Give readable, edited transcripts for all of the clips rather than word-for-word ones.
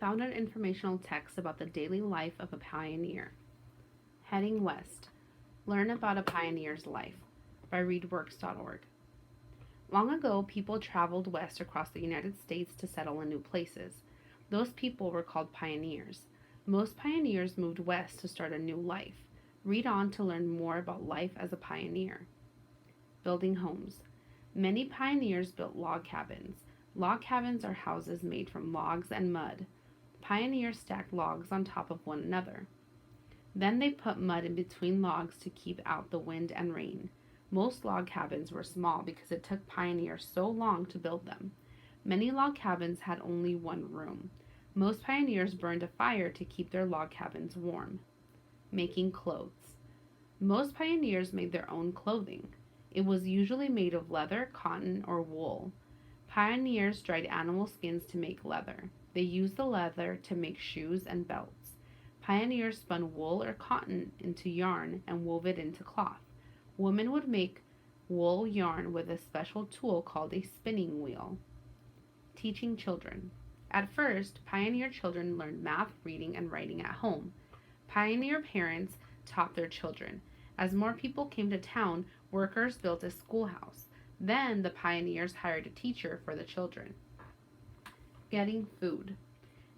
found an informational text about the daily life of a pioneer. Heading West. Learn about a pioneer's life by readworks.org. Long ago, people traveled west across the United States to settle in new places. Those people were called pioneers. Most pioneers moved west to start a new life. Read on to learn more about life as a pioneer. Building homes. Many pioneers built log cabins. Log cabins are houses made from logs and mud. Pioneers stacked logs on top of one another. Then they put mud in between logs to keep out the wind and rain. Most log cabins were small because it took pioneers so long to build them. Many log cabins had only one room. Most pioneers burned a fire to keep their log cabins warm. Making clothes. Most pioneers made their own clothing. It was usually made of leather, cotton, or wool. Pioneers dried animal skins to make leather. They used the leather to make shoes and belts. Pioneers spun wool or cotton into yarn and wove it into cloth. Women would make wool yarn with a special tool called a spinning wheel. Teaching children. At first, pioneer children learned math, reading, and writing at home. Pioneer parents taught their children. As more people came to town, workers built a schoolhouse. Then the pioneers hired a teacher for the children. Getting food.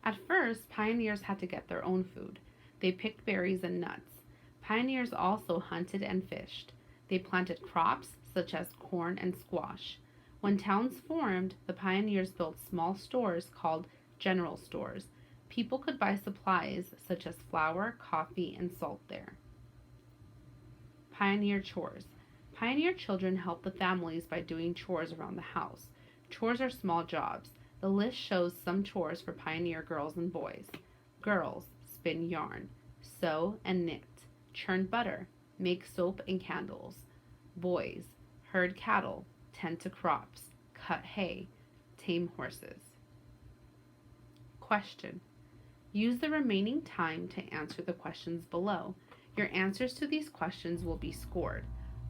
At first, pioneers had to get their own food. They picked berries and nuts. Pioneers also hunted and fished. They planted crops such as corn and squash. When towns formed, the pioneers built small stores called general stores. People could buy supplies such as flour, coffee, and salt there. Pioneer chores. Pioneer children helped the families by doing chores around the house. Chores are small jobs. The list shows some chores for pioneer girls and boys. Girls: spin yarn, sew and knit, churn butter, make soap and candles. Boys: herd cattle, tend to crops, cut hay, tame horses. Question. Use the remaining time to answer the questions below. Your answers to these questions will be scored.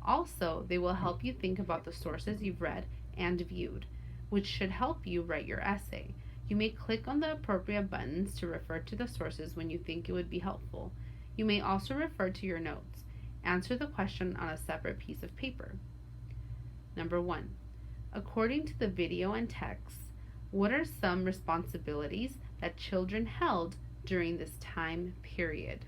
Also, they will help you think about the sources you've read and viewed, which should help you write your essay. You may click on the appropriate buttons to refer to the sources when you think it would be helpful. You may also refer to your notes. Answer the question on a separate piece of paper. Number 1. According to the video and text, what are some responsibilities that children held during this time period?